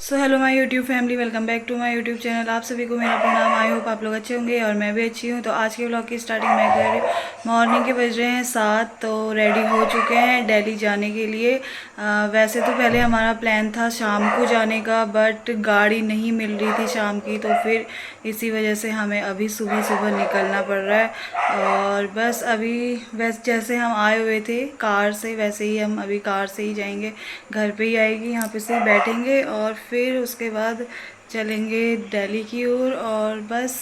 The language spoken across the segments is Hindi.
So hello my YouTube family, welcome back to my YouTube channel. आप सभी को मेरा प्रणाम। आई होप आप लोग अच्छे होंगे और मैं भी अच्छी हूँ। तो आज के व्लॉग की स्टार्टिंग मैं कर रही हूँ। मॉर्निंग के बज रहे हैं 7, तो रेडी हो चुके हैं दिल्ली जाने के लिए। वैसे तो पहले हमारा प्लान था शाम को जाने का, बट गाड़ी नहीं मिल रही थी शाम की, तो फिर इसी वजह से हमें अभी सुबह सुबह निकलना पड़ रहा है। और बस अभी जैसे हम आए हुए थे कार से, वैसे ही हम अभी कार से ही जाएंगे। घर पे ही आएगी, यहाँ पे से बैठेंगे और फिर उसके बाद चलेंगे दिल्ली की ओर। और बस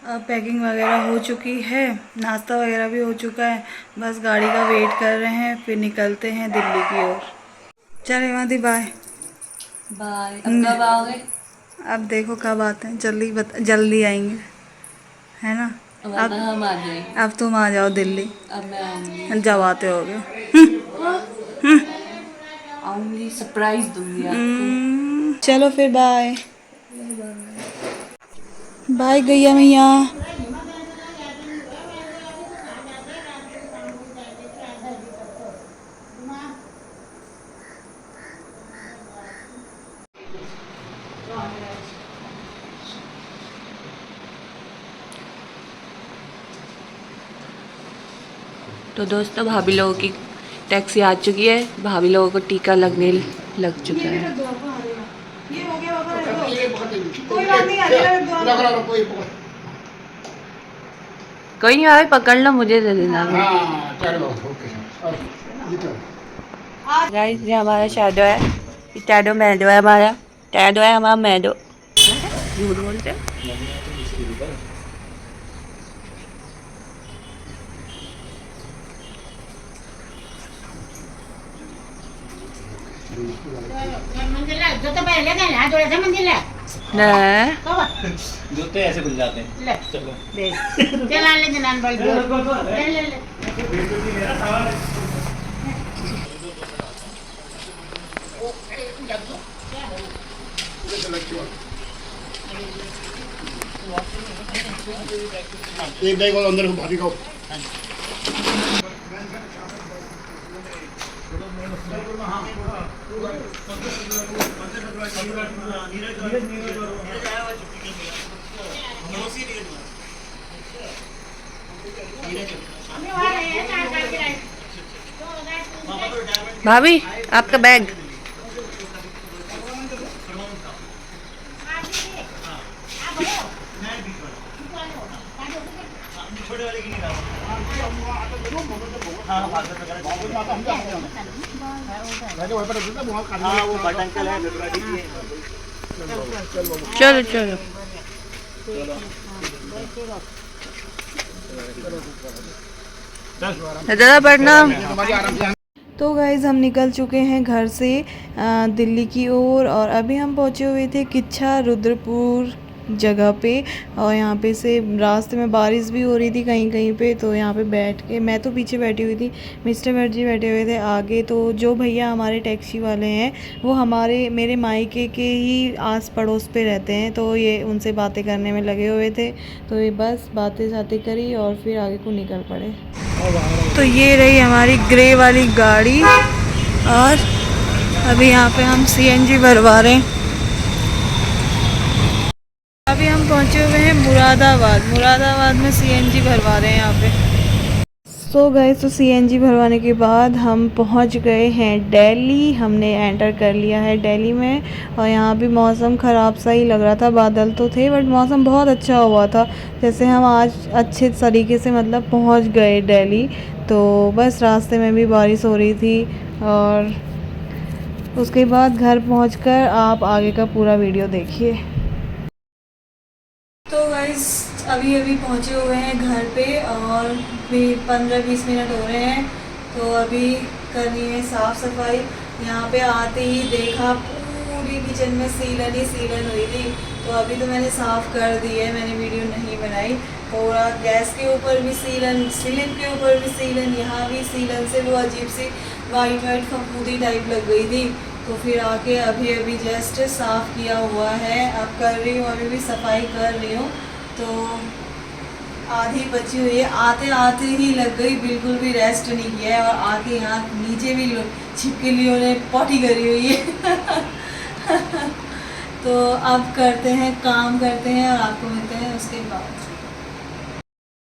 पैकिंग वगैरह हो चुकी है, नाश्ता वगैरह भी हो चुका है, बस गाड़ी का वेट कर रहे हैं, फिर निकलते हैं दिल्ली की ओर। चले मादी, बाय बाय। अब कब आओगे? अब देखो कब आते हैं, जल्दी आएंगे, है ना। वरना अब हम आ जाएंगे। अब तुम आ जाओ दिल्ली, अब मैं आऊंगी। जब आते होगे। आऊंगी, सरप्राइज दूंगी आपको। चलो फिर बाय बाय गैया मैया। तो दोस्तों, भाभी लोगों की टैक्सी आ चुकी है। भाभी लोगों को टीका लगने लग चुका है। कोई नहीं, भाभी पकड़ लो, मुझे दे देना। गाइस, ये हमारा शैडो है। टैडो मैडो है हमारा। टैडो है हमारा मैडो। झूठ बोलते हैं। नहीं, जूते ऐसे खुल जाते हैं। चलो एक बैग और अंदर भाभी का। भाभी आपका बैग। वो बटन चल है। चलो चलो। दादा प्रणाम। तो गाइज़ हम निकल चुके हैं घर से दिल्ली की ओर। और अभी हम पहुंचे हुए थे किच्छा रुद्रपुर जगह पे। और यहाँ पे से रास्ते में बारिश भी हो रही थी कहीं कहीं पे, तो यहाँ पे बैठ के मैं तो पीछे बैठी हुई थी, मिस्टर भट्ट जी बैठे हुए थे आगे। तो जो भैया हमारे टैक्सी वाले हैं वो मेरे मायके के ही आस पड़ोस पे रहते हैं, तो ये उनसे बातें करने में लगे हुए थे। तो ये बस बातें शातें करी और फिर आगे को निकल पड़े। तो ये रही हमारी ग्रे वाली गाड़ी। और अभी यहाँ पे हम सीएनजी भरवा रहे हैं। अभी हम पहुँचे हुए हैं मुरादाबाद में सीएनजी भरवा रहे हैं यहाँ पे। सो गए, तो सीएनजी भरवाने के बाद हम पहुँच गए हैं दिल्ली। हमने एंटर कर लिया है दिल्ली में। और यहाँ भी मौसम ख़राब सा ही लग रहा था, बादल तो थे बट मौसम बहुत अच्छा हुआ था। जैसे हम आज अच्छे तरीके से मतलब पहुँच गए दिल्ली। तो बस रास्ते में भी बारिश हो रही थी। और उसके बाद घर पहुँचकर आप आगे का पूरा वीडियो देखिए। तो गाइस अभी पहुँचे हुए हैं घर पे और भी 15-20 मिनट हो रहे हैं। तो अभी करनी है साफ़ सफाई। यहाँ पे आते ही देखा पूरी किचन में सीलन ही सीलन हुई थी। तो अभी तो मैंने साफ़ कर दी है, मैंने वीडियो नहीं बनाई। पूरा गैस के ऊपर भी सीलन, स्लिप के ऊपर भी सीलन, यहाँ भी सीलन से वो अजीब सी वाइट वाइट फफूंदी टाइप लग गई थी। तो फिर आके अभी जस्ट साफ़ किया हुआ है, अब कर रही हूँ, अभी भी सफाई कर रही हूँ। तो आधी बची हुई है, आते आते ही लग गई, बिल्कुल भी रेस्ट नहीं किया है। और आके यहाँ नीचे भी छिपकलियों ने पॉटी करी हुई है। तो अब करते हैं काम करते हैं और आपको मिलते हैं उसके बाद।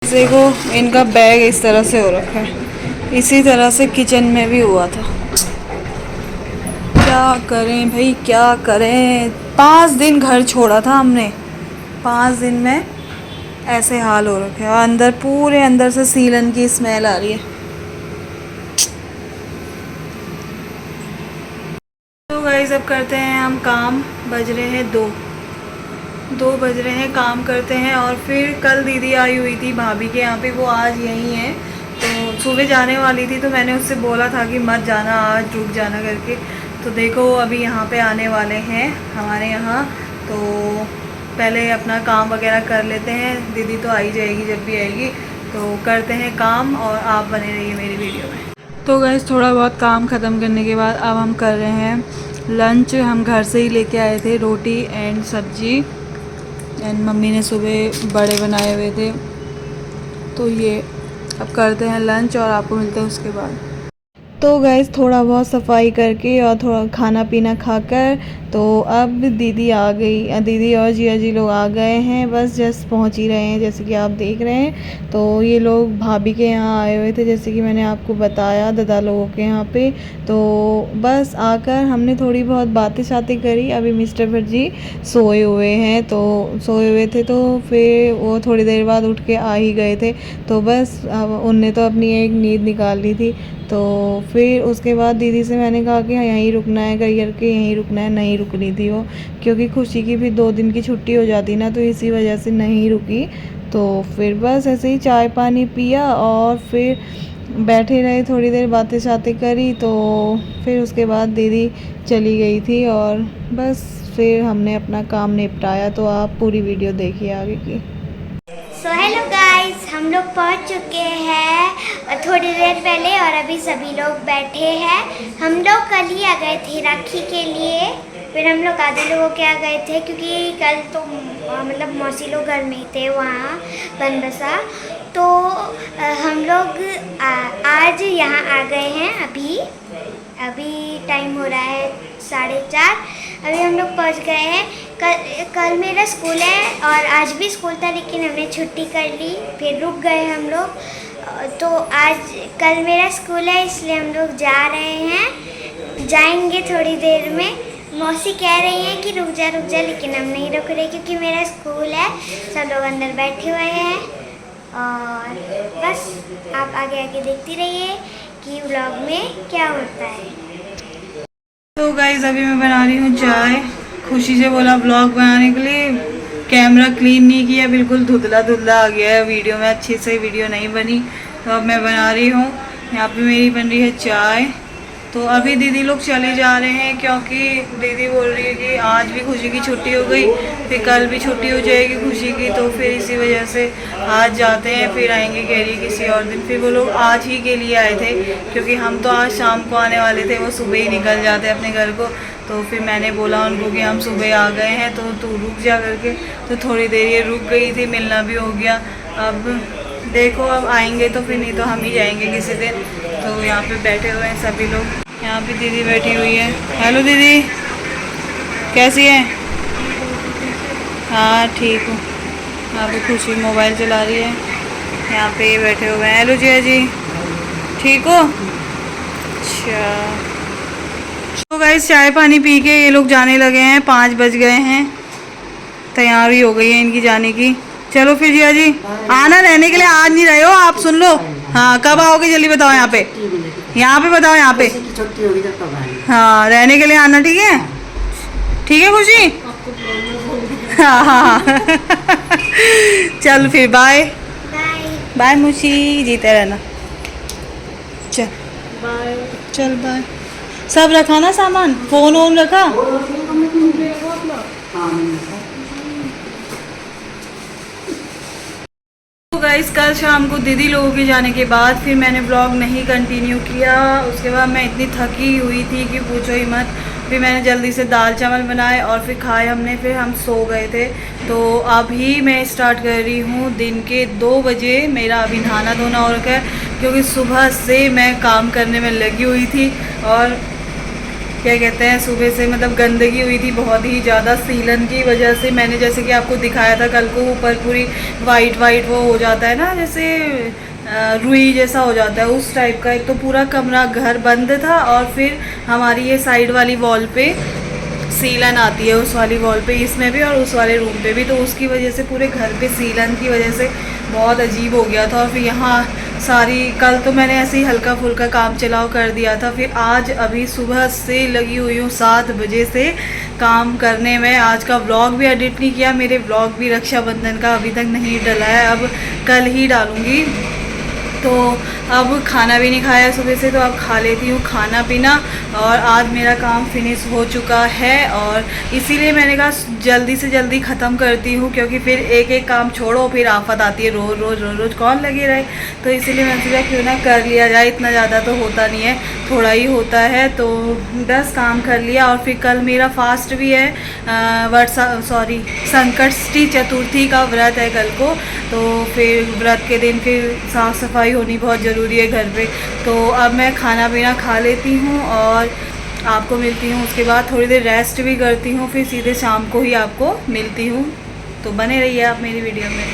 देखो इनका बैग इस तरह से हो रखा है, इसी तरह से किचन में भी हुआ था। क्या करें भाई क्या करें, 5 दिन घर छोड़ा था हमने, 5 दिन में ऐसे हाल हो रखे हैं। और अंदर पूरे अंदर से सीलन की स्मेल आ रही है। तो गाइस अब करते हैं हम काम, बज रहे हैं 2 बज रहे हैं, काम करते हैं। और फिर कल दीदी आई हुई थी भाभी के यहाँ पे, वो आज यहीं है। तो सुबह जाने वाली थी तो मैंने उससे बोला था कि मत जाना आज, रुक जाना करके। तो देखो अभी यहाँ पे आने वाले हैं हमारे यहाँ, तो पहले अपना काम वगैरह कर लेते हैं। दीदी तो आ ही जाएगी जब भी आएगी, तो करते हैं काम और आप बने रहिए मेरी वीडियो में। तो गाइस थोड़ा बहुत काम ख़त्म करने के बाद अब हम कर रहे हैं लंच। हम घर से ही लेके आए थे रोटी एंड सब्जी, एंड मम्मी ने सुबह बड़े बनाए हुए थे। तो ये अब करते हैं लंच और आपको मिलते हैं उसके बाद। तो गैस थोड़ा बहुत सफाई करके और थोड़ा खाना पीना खाकर तो अब दीदी आ गई, दीदी और जिया जी लोग आ गए हैं, बस जस्ट पहुंच ही रहे हैं जैसे कि आप देख रहे हैं। तो ये लोग भाभी के यहाँ आए हुए थे जैसे कि मैंने आपको बताया, दादा लोगों के यहाँ पे। तो बस आकर हमने थोड़ी बहुत बातें शातें करी। अभी मिस्टर भट जी सोए हुए हैं, तो सोए हुए थे तो फिर वो थोड़ी देर बाद उठ के आ ही गए थे। तो बस उनने तो अपनी एक नींद निकाल ली थी। तो फिर उसके बाद दीदी से मैंने कहा कि यहीं रुकना है करके, यहीं रुकना है। नहीं रुक रही थी वो, क्योंकि खुशी की भी 2 दिन की छुट्टी हो जाती ना, तो इसी वजह से नहीं रुकी। तो फिर बस ऐसे ही चाय पानी पिया और फिर बैठे रहे, थोड़ी देर बातें शातें करी। तो फिर उसके बाद दीदी चली गई थी और बस फिर हमने अपना काम निपटाया। तो आप पूरी वीडियो देखिए आगे की। सो हेलो गाइस, हम लोग पहुंच चुके हैं थोड़ी देर पहले और अभी सभी लोग बैठे हैं। हम लोग कल ही आ गए थे राखी के लिए, फिर हम लोग आधे लोगों के आ गए थे क्योंकि कल तो मतलब मौसी लोग घर में ही थे वहाँ बनबसा। तो हम लोग आज यहाँ आ गए हैं। अभी टाइम हो रहा है 4:30। अभी हम लोग पहुँच गए हैं। कल मेरा स्कूल है और आज भी स्कूल था, लेकिन हमने छुट्टी कर ली, फिर रुक गए हम लोग। तो कल मेरा स्कूल है इसलिए हम लोग जा रहे हैं, जाएंगे थोड़ी देर में। मौसी कह रही हैं कि रुक जा, लेकिन हम नहीं रुक रहे क्योंकि मेरा स्कूल है। सब लोग अंदर बैठे हुए हैं और बस आप आगे आगे देखती रहिए कि व्लॉग में क्या होता है। तो गाइस अभी मैं बना रही हूँ चाय। खुशी से बोला व्लॉग बनाने के लिए, कैमरा क्लीन नहीं किया, बिल्कुल धुंधला धुंधला आ गया है, वीडियो में अच्छी से वीडियो नहीं बनी। तो अब मैं बना रही हूँ, यहाँ पे मेरी बन रही है चाय। तो अभी दीदी लोग चले जा रहे हैं क्योंकि दीदी बोल रही है कि आज भी खुशी की छुट्टी हो गई, फिर कल भी छुट्टी हो जाएगी खुशी की। तो फिर इसी वजह से आज जाते हैं, फिर आएंगे कह रही किसी और दिन। फिर वो लोग आज ही के लिए आए थे क्योंकि हम तो आज शाम को आने वाले थे, वो सुबह ही निकल जाते अपने घर को। तो फिर मैंने बोला उनको कि हम सुबह आ गए हैं तो तू रुक जा करके। तो थोड़ी देर ये रुक गई थी, मिलना भी हो गया। अब देखो अब आएंगे तो फिर, नहीं तो हम ही जाएंगे किसी दिन। तो यहाँ पे बैठे हुए हैं सभी लोग, यहाँ पे दीदी बैठी हुई है। हेलो दीदी, कैसी है? हाँ ठीक हूँ। यहाँ पे खुशी मोबाइल चला रही है, यहाँ पे ये बैठे हुए हैं। हेलो जिया जी, ठीक हो? अच्छा तो गाइस चाय पानी पी के ये लोग जाने लगे हैं, 5 बज गए हैं, तैयारी हो गई है इनकी जाने की। चलो फिर जिया जी, आना रहने के लिए, आज नहीं रहे हो आप, सुन लो। हाँ कब आओगे जल्दी बताओ, यहाँ पे बताओ, यहाँ पे छुट्टी होगी तब कब आएंगे? हाँ रहने के लिए आना, ठीक है? ठीक है खुशी? हाँ हाँ चल फिर बाय बाय मुशी, जीते रहना। चल बाय, चल बाय। सब रखा ना सामान, फोन वोन रखा? तो गाइस कल शाम को दीदी लोगों के जाने के बाद फिर मैंने ब्लॉग नहीं कंटिन्यू किया। उसके बाद मैं इतनी थकी हुई थी कि पूछो ही मत। फिर मैंने जल्दी से दाल चावल बनाए और फिर खाए हमने, फिर हम सो गए थे। तो अभी मैं स्टार्ट कर रही हूँ दिन के 2 बजे। मेरा अभी नहाना धोना हो रखा है क्योंकि सुबह से मैं काम करने में लगी हुई थी और क्या कहते हैं, सुबह से मतलब गंदगी हुई थी बहुत ही ज़्यादा सीलन की वजह से। मैंने जैसे कि आपको दिखाया था कल को, ऊपर पूरी वाइट वाइट वो हो जाता है ना, जैसे रुई जैसा हो जाता है उस टाइप का। एक तो पूरा कमरा घर बंद था और फिर हमारी ये साइड वाली वॉल पे सीलन आती है, उस वाली वॉल पे, इसमें भी और उस वाले रूम पे भी, तो उसकी वजह से पूरे घर पे सीलन की वजह से बहुत अजीब हो गया था। और फिर यहाँ सारी, कल तो मैंने ऐसे ही हल्का फुल्का काम चलाव कर दिया था, फिर आज अभी सुबह से लगी हुई हूँ 7 बजे से काम करने में। आज का व्लॉग भी एडिट नहीं किया, मेरे व्लॉग भी रक्षाबंधन का अभी तक नहीं डला है, अब कल ही डालूँगी। तो अब खाना भी नहीं खाया सुबह से, तो अब खा लेती हूँ खाना पीना। और आज मेरा काम फिनिश हो चुका है और इसीलिए मैंने कहा जल्दी से जल्दी ख़त्म करती हूँ, क्योंकि फिर एक एक काम छोड़ो फिर आफत आती है, रोज़ रोज़ रोज़ रोज़ कौन लगे रहे। तो इसीलिए मैंने सोचा क्यों ना कर लिया जाए, इतना ज़्यादा तो होता नहीं है, थोड़ा ही होता है। तो 10 काम कर लिया। और फिर कल मेरा फास्ट भी है, संकष्टी चतुर्थी का व्रत है कल को। तो फिर व्रत के दिन फिर साफ़ सफाई होनी बहुत ज़रूरी है घर पे। तो अब मैं खाना पीना खा लेती हूँ और आपको मिलती हूँ, उसके बाद थोड़ी देर रेस्ट भी करती हूँ, फिर सीधे शाम को ही आपको मिलती हूँ। तो बने रहिए आप मेरी वीडियो में।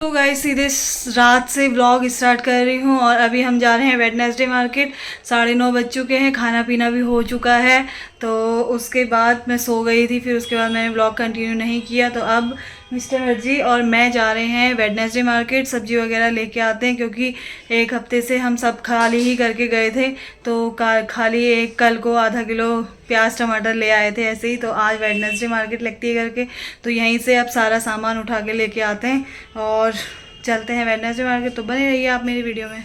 तो गाइस सीधे रात से व्लॉग स्टार्ट कर रही हूँ और अभी हम जा रहे हैं वेडनेसडे मार्केट। 9:30 बज चुके हैं, खाना पीना भी हो चुका है। तो उसके बाद मैं सो गई थी, फिर उसके बाद मैंने व्लॉग कंटिन्यू नहीं किया। तो अब मिस्टर अर्जी और मैं जा रहे हैं वेडनेसडे मार्केट, सब्ज़ी वगैरह लेके आते हैं, क्योंकि एक हफ्ते से हम सब खाली ही करके गए थे। तो खाली एक कल को आधा किलो प्याज टमाटर ले आए थे ऐसे ही। तो आज वेडनेसडे मार्केट लगती है करके, तो यहीं से अब सारा सामान उठा के लेके आते हैं और चलते हैं वेडनेसडे मार्केट। तो बने रहिए आप मेरी वीडियो में।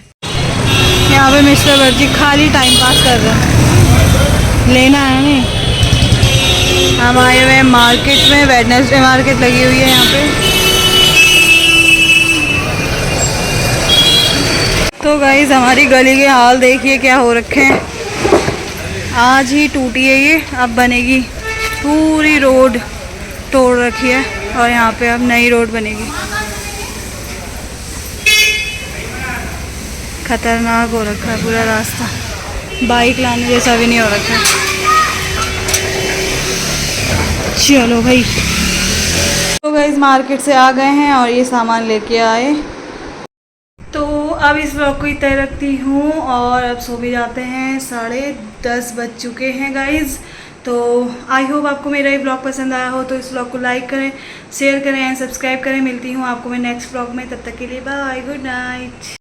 यहाँ पे मिस्टर अर्जी खाली टाइम पास कर रहे हैं, लेना है नहीं। हम आए हुए हैं मार्केट में, वेडनेसडे मार्केट लगी हुई है यहाँ पे। तो गाइस हमारी गली के हाल देखिए क्या हो रखे हैं। आज ही टूटी है ये, अब बनेगी। पूरी रोड तोड़ रखी है और यहाँ पे अब नई रोड बनेगी। खतरनाक हो रखा है पूरा रास्ता, बाइक लाने जैसा भी नहीं हो रखा है। चलो भाई। तो गाइस मार्केट से आ गए हैं और ये सामान लेके आए। तो अब इस व्लॉग को इतना रखती हूँ और अब सो भी जाते हैं, 10:30 बज चुके हैं गाइस। तो आई होप आपको मेरा ये व्लॉग पसंद आया हो, तो इस व्लॉग को लाइक करें, शेयर करें एंड सब्सक्राइब करें। मिलती हूँ आपको मैं नेक्स्ट व्लॉग में, तब तक के लिए बाय, गुड नाइट।